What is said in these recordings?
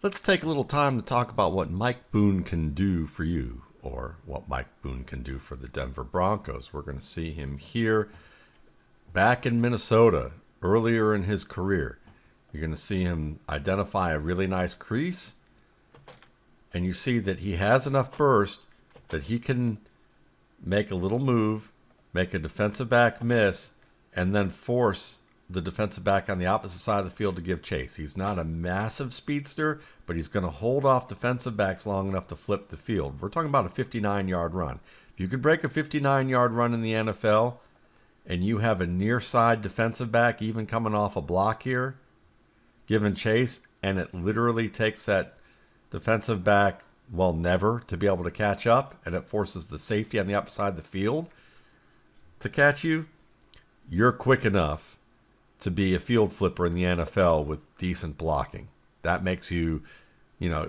Let's take a little time to talk about what Mike Boone can do for you, or what Mike Boone can do for the Denver Broncos. We're going to see him here back in Minnesota earlier in his career. You're going to see him identify a really nice crease, and you see that he has enough burst that he can make a little move, make a defensive back miss, and then force the defensive back on the opposite side of the field to give chase. He's not a massive speedster, but he's going to hold off defensive backs long enough to flip the field. We're talking about a 59-yard run. If you could break a 59-yard run in the NFL and you have a near side defensive back even coming off a block here, giving chase, and it literally takes that defensive back, well, never to be able to catch up, and it forces the safety on the opposite side of the field to catch you, you're quick enough to be a field flipper in the NFL with decent blocking. That makes you,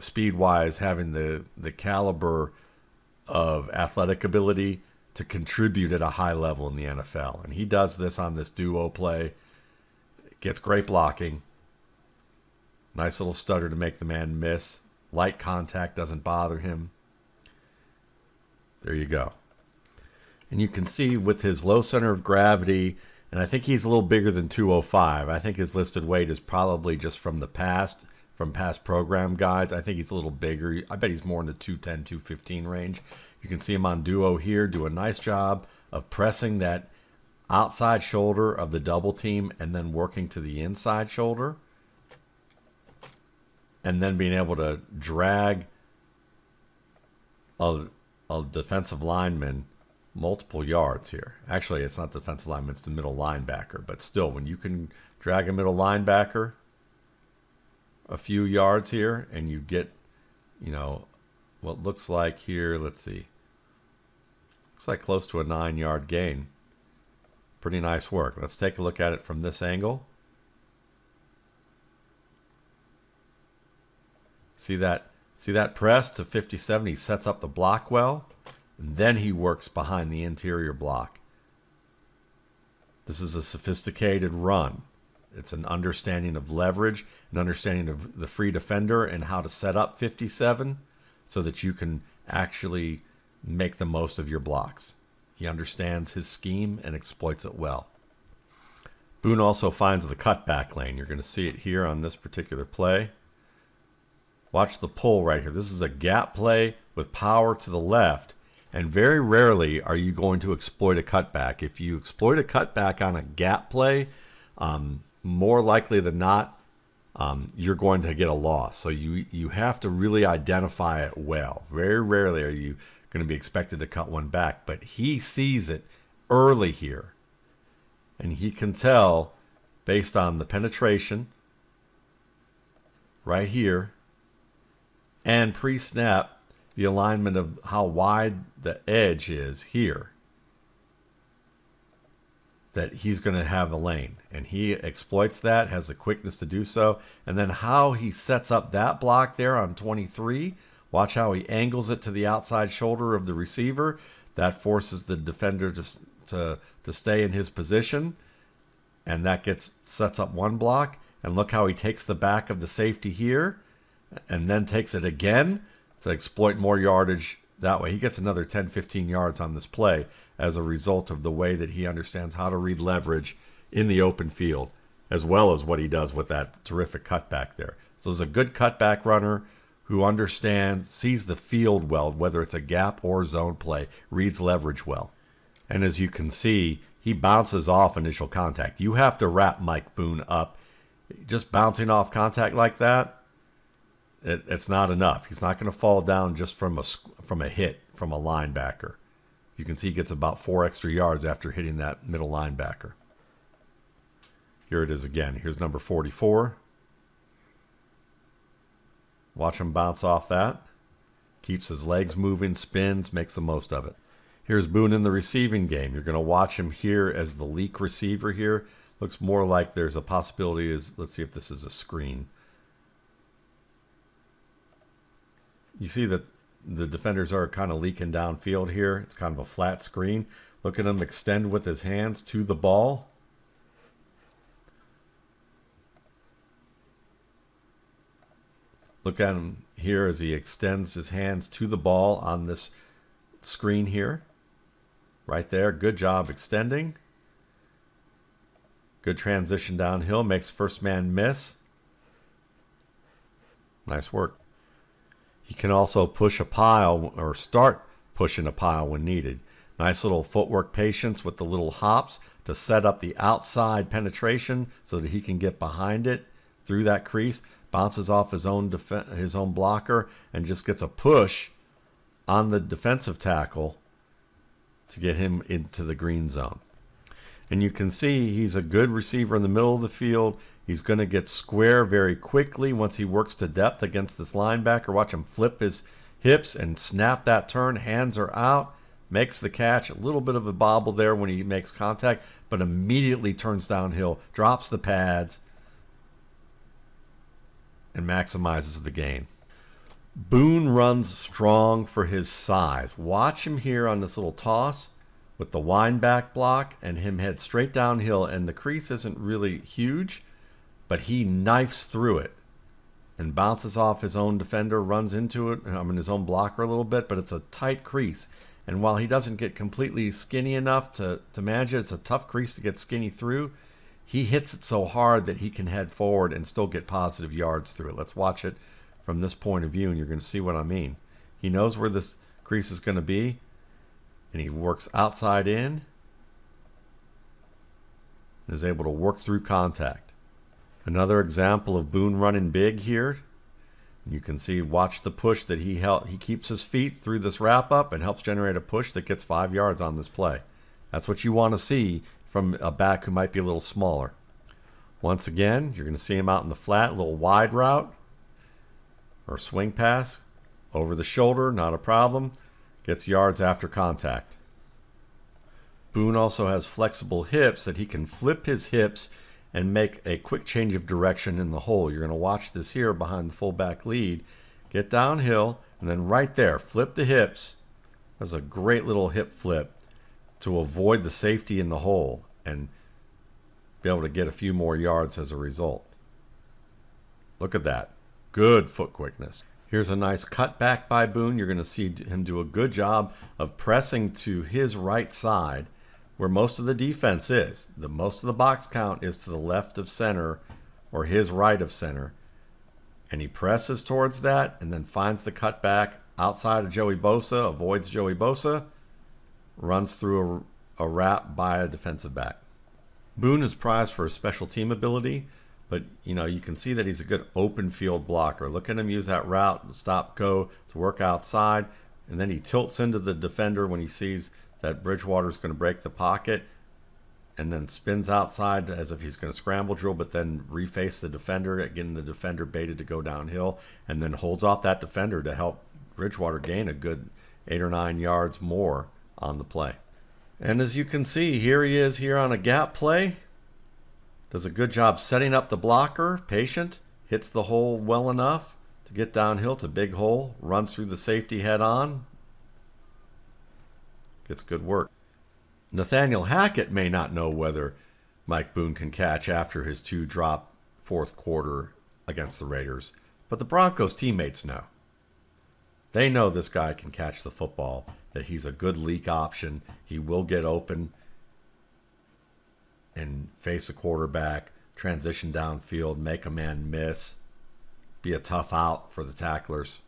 speed-wise, having the caliber of athletic ability to contribute at a high level in the NFL. And he does this on this duo play. Gets great blocking. Nice little stutter to make the man miss. Light contact doesn't bother him. There you go. And you can see with his low center of gravity, and I think he's a little bigger than 205. I think his listed weight is probably just from the past, from past program guides. I think he's a little bigger. I bet he's more in the 210, 215 range. You can see him on duo here do a nice job of pressing that outside shoulder of the double team and then working to the inside shoulder. And then being able to drag a defensive lineman multiple yards here. Actually, it's not defensive lineman, it's the middle linebacker. But still, when you can drag a middle linebacker a few yards here and you get, what looks like here, let's see. Looks like close to a 9-yard gain. Pretty nice work. Let's take a look at it from this angle. See that press to 57? He sets up the block well. And then he works behind the interior block. This is a sophisticated run. It's an understanding of leverage, an understanding of the free defender and how to set up 57 so that you can actually make the most of your blocks. He understands his scheme and exploits it well. Boone also finds the cutback lane. You're going to see it here on this particular play. Watch the pull right here. This is a gap play with power to the left. And very rarely are you going to exploit a cutback. If you exploit a cutback on a gap play, more likely than not, you're going to get a loss. So you have to really identify it well. Very rarely are you going to be expected to cut one back. But he sees it early here. And he can tell, based on the penetration right here and pre-snap, the alignment of how wide the edge is here, that he's going to have a lane. And he exploits that, has the quickness to do so. And then how he sets up that block there on 23. Watch how he angles it to the outside shoulder of the receiver. That forces the defender to stay in his position. And that sets up one block. And look how he takes the back of the safety here and then takes it again to exploit more yardage that way. He gets another 10, 15 yards on this play as a result of the way that he understands how to read leverage in the open field, as well as what he does with that terrific cutback there. So there's a good cutback runner who understands, sees the field well, whether it's a gap or zone play, reads leverage well. And as you can see, he bounces off initial contact. You have to wrap Mike Boone up. Just bouncing off contact like that, it's not enough. He's not going to fall down just from a hit from a linebacker. You can see he gets about 4 extra yards after hitting that middle linebacker. Here it is again. Here's number 44. Watch him bounce off that. Keeps his legs moving, spins, makes the most of it. Here's Boone in the receiving game. You're going to watch him here as the leak receiver here. Looks more like there's a possibility let's see if this is a screen. You see that the defenders are kind of leaking downfield here. It's kind of a flat screen. Look at him extend with his hands to the ball. Look at him here as he extends his hands to the ball on this screen here. Right there. Good job extending. Good transition downhill. Makes first man miss. Nice work. He can also push a pile or start pushing a pile when needed. Nice little footwork patience with the little hops to set up the outside penetration so that he can get behind it through that crease. Bounces off his own blocker and just gets a push on the defensive tackle to get him into the green zone. And you can see he's a good receiver in the middle of the field. He's going to get square very quickly once he works to depth against this linebacker. Watch him flip his hips and snap that turn. Hands are out. Makes the catch. A little bit of a bobble there when he makes contact, but immediately turns downhill, drops the pads, and maximizes the gain. Boone runs strong for his size. Watch him here on this little toss with the wind back block and him head straight downhill, and the crease isn't really huge, but he knifes through it and bounces off his own defender, runs into it, his own blocker a little bit, but it's a tight crease. And while he doesn't get completely skinny enough to manage it, it's a tough crease to get skinny through. He hits it so hard that he can head forward and still get positive yards through it. Let's watch it from this point of view, and you're going to see what I mean. He knows where this crease is going to be, and he works outside in and is able to work through contact. Another example of Boone running big here. You can see, watch the push that he keeps his feet through this wrap up and helps generate a push that gets 5 yards on this play. That's what you want to see from a back who might be a little smaller. Once again, you're going to see him out in the flat, a little wide route or swing pass over the shoulder, not a problem. Gets yards after contact. Boone also has flexible hips that he can flip his hips and make a quick change of direction in the hole. You're going to watch this here behind the fullback lead. Get downhill, and then right there, flip the hips. There's a great little hip flip to avoid the safety in the hole and be able to get a few more yards as a result. Look at that. Good foot quickness. Here's a nice cutback by Boone. You're going to see him do a good job of pressing to his right side where most of the defense is. Most of the box count is to the left of center or his right of center. And he presses towards that and then finds the cutback outside of Joey Bosa, avoids Joey Bosa, runs through a wrap by a defensive back. Boone is prized for his special team ability, but you can see that he's a good open field blocker. Look at him use that route, stop, go to work outside, and then he tilts into the defender when he sees that Bridgewater's going to break the pocket, and then spins outside as if he's going to scramble drill, but then reface the defender, getting the defender baited to go downhill, and then holds off that defender to help Bridgewater gain a good 8 or 9 yards more on the play. And as you can see, here he is here on a gap play. Does a good job setting up the blocker, patient, hits the hole well enough to get downhill. It's a big hole, runs through the safety head on. Gets good work. Nathaniel Hackett may not know whether Mike Boone can catch after his 2-drop fourth quarter against the Raiders, but the Broncos teammates know. They know this guy can catch the football, that he's a good leak option. He will get open and face a quarterback, transition downfield, make a man miss, be a tough out for the tacklers.